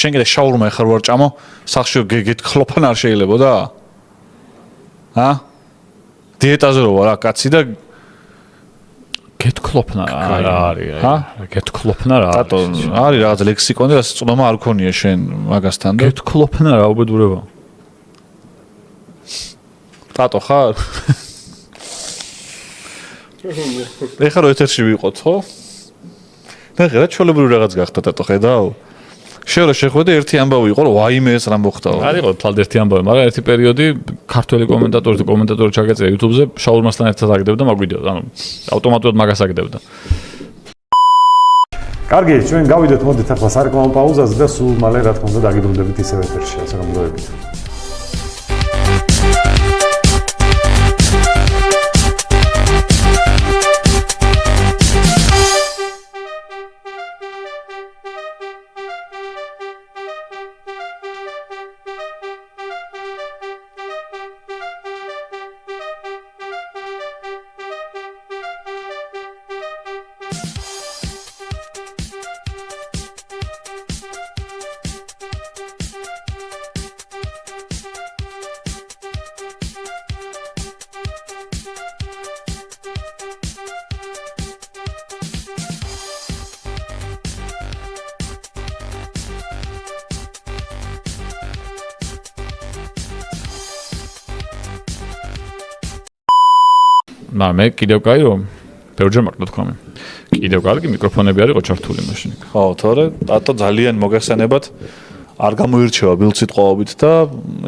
შენ კიდე შაურმა ეხარ ვარ ჭამო სახში გეთქლოფან არ შეიძლებოდა დიეტაზე რო ვარ კაცი და გეთქლოფნა რა არის გეთქლოფნა რა არის რაღაც ლექსიკონი რაც წვდომა არ ქონია შენ მაგასთან და გეთქლოფნა რა უბედურება ტატო ხარ ეხლა რო ეთერში ვიყოთ ხო ნახე რა ჩოლებრივ რაღაც გახდა ტატო ხედავ შენ რა შეხვედე ერთი ამბავი იყო რომ ვაიმე ეს რა მოხდაო არ იყო თვალ ერთი ამბავი მაგრამ ერთი პერიოდი ქართველი კომენტატორი ჩაგეწერა YouTube-ზე შაურმასთან ერთად აგდებდა მაგვიდეო ანუ ავტომატურად მაგას აგდებდა კარგი ჩვენ გავიდეთ მოდით ახლა სარეკლამო პაუზაზე და სულ მალე რა თქმა უნდა დაგიბრუნდებით ისევ ეთერში ასე რომ მოებით მე კიდევ კაი რომ ბევრჯერ მაგ თქვამე. კიდევ კარგი მიკროფონები არისო ჩართული მაშინ. ხო, თორე ტატო ძალიან მოგესწენებათ არ გამოირჩევა ბილწიტყვაობით და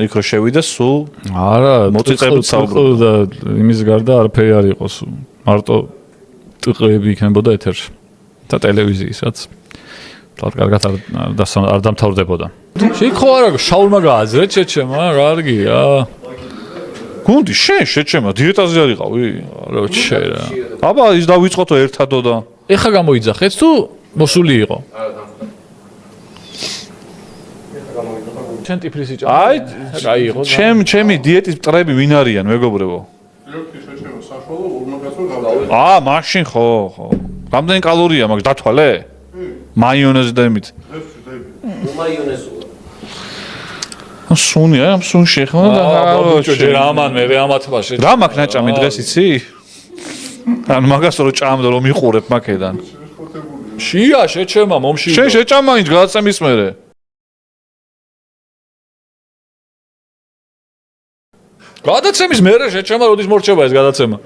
იქ რო შევიდა სულ არა, მოწიწებით საუბრობ და იმის გარდა არაფერი არ იყოს. მარტო ტყეები იქნებოდა ეთერში. და ტელევიზიისაც. თორე კარგად არ დამთავრდებოდა. იქ ხო არა შაურმა გააზრეთ შეჩემა, კარგია. გუნდი შენ შეჩემა დიეტაზე არიყავი? რა შეერა. აბა ის დავიწყოთო ერთადო და ეხა გამოიძახეთ თუ მოსული იყო? შენ ტიფლისი ჭამე. აი, ჩემი დიეტის მტრები ვინ არიან, მეგობრებო? ერთი შეჩემა საშუალო 40 კაცო მაშინ ხო. რამდენი კალორია მაქვს დათვალე? მაიონეზი და იმით. მაიონეზი სუნია, სუნში ხო და ბიჭო ჯერ ამან მე ამათბაში. რა მაქვს ნაჭამი დღეს იცი? ანუ მაგას რო ჭამდა რომ მიყურებ მაქედან. შია შეჩემა მომში. შენ შეჭამა ის გადაცემის მერე. გადაცემის მერე შეჩემა როდის მორჩება ეს გადაცემა?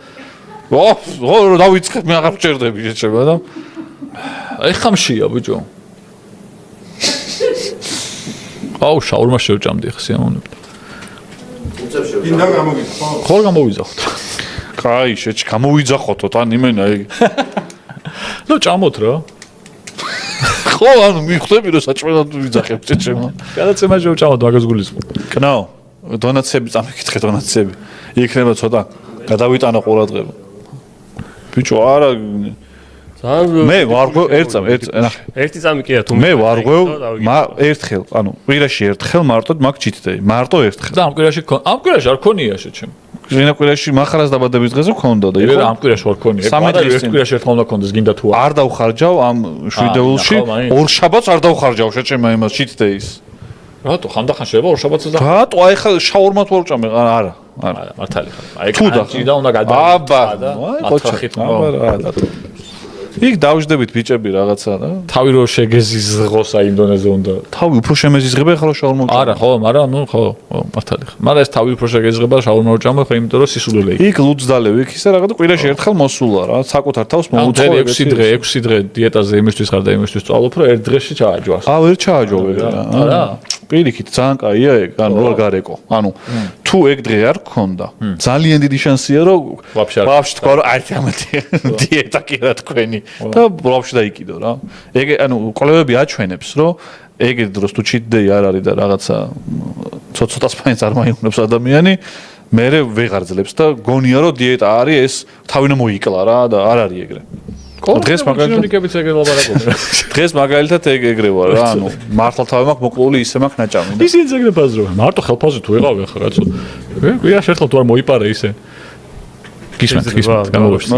ო, დავიწყებ მე აღარ ვჭერდები შეჩემა და ეხა მშია ბიჭო. აუ შაურმა შევჭამდი ხე სიამოვნებდა. კიდე გამოგიძახო. ხო გამოვიძახოთ. კაი, გამოვიძახოთო თან იმენა ეგ. ნუ ჭამოთ რა. ხო, ანუ მიხვდები რომ საჭმელად ვიძახებ შეჩემა. გადაცემა შევჭამოთ მაგას გულისხმობ. კნაო, დონაცები წამიკითხე დონაცები. იქნება ცოტა გადავიტანო ყურადღება. ბიჭო არა მე ვარ ნახე. ერთი წამი კი არა თუ მე ვარ ერთხელ, ანუ კვირაში ერთხელ მარტოდ მაგ ჩიტდეი, მარტო ერთხელ. და ამ კვირაში არ ქონია შეჩემ. ზენა კვირაში მახარას დაბადების დღეზე მქონდა და იყო. ამ კვირაში არ ქონია. ერთ კვირაში ერთხელ უნდა ქონდეს გინდა თუ არ დავხარჯავ ამ შვიდეულში, ორ შაბათს არ დავხარჯავ შეჩემა იმას ჩიტდეის. რატო ხანდახან შეიძლება ორ შაბათს და რატო აი ხა შაურმათ ვარ ჭამე არა. არა, მართალი ხარ. აი კანჭი და უნდა გადავა. აბა, რა. იქ დავждებით ბიჭები რაღაცა და თავი რო შეგეზიზღოს აი იმ დონეზე უნდა. თავი უფრო შემეზიზღება ახლა შაურმა ვჭამ. არა, ხო, მაგრამ ნუ ხო, მართალი ხარ. მაგრამ ეს თავი უფრო შეგეზღება შაურმა ვჭამ, ხო, იმიტომ რომ სისულელე იქ. იქ ლუძდალევი იქ ისე რაღაცა კვირაში ერთხელ მოსულა რა, საკუთარ თავს მოუწყო 6 დღე დიეტაზე იმისთვის ხარ და იმისთვის წვალობ, რომ ერთ დღეში ჩააჯვას. ვერ ჩააჯვავე რა. არა. პირიქით ძალიან კაია ეგ, ანუ რა გარეკო. ანუ თუ ეგ დღე არ გქონდა, ძალიან დიდი შანსია რომ ვაფშე თქვა რომ აი ამათი დიეტა კი რა თქვენი და ვაფშე დაიკიდო რა. ეგ ანუ კოლეგები აჩვენებს რომ ეგ დროს თუ ჩიტდეი არ არის და რაღაცა ცოტა სპაინს არ მაიუნებს ადამიანი, მე ვეღარ ძლებს და გონია რომ დიეტა არის ეს თავინა მოიკლა რა და არ არის ეგრე. დღეს მაგალითად ეგრე ვარ რა, ანუ მართლა თავი მაქვს მოკლული ისე მაქვს ნაჭამი და ისინი ეგრე ფაზრობენ. მარტო ხელფასი თუ ვიყავი ახლა კაცო. კვირაში ერთხელ თუ არ მოიპარე ისე. გისმენთ, გამოვაშთი.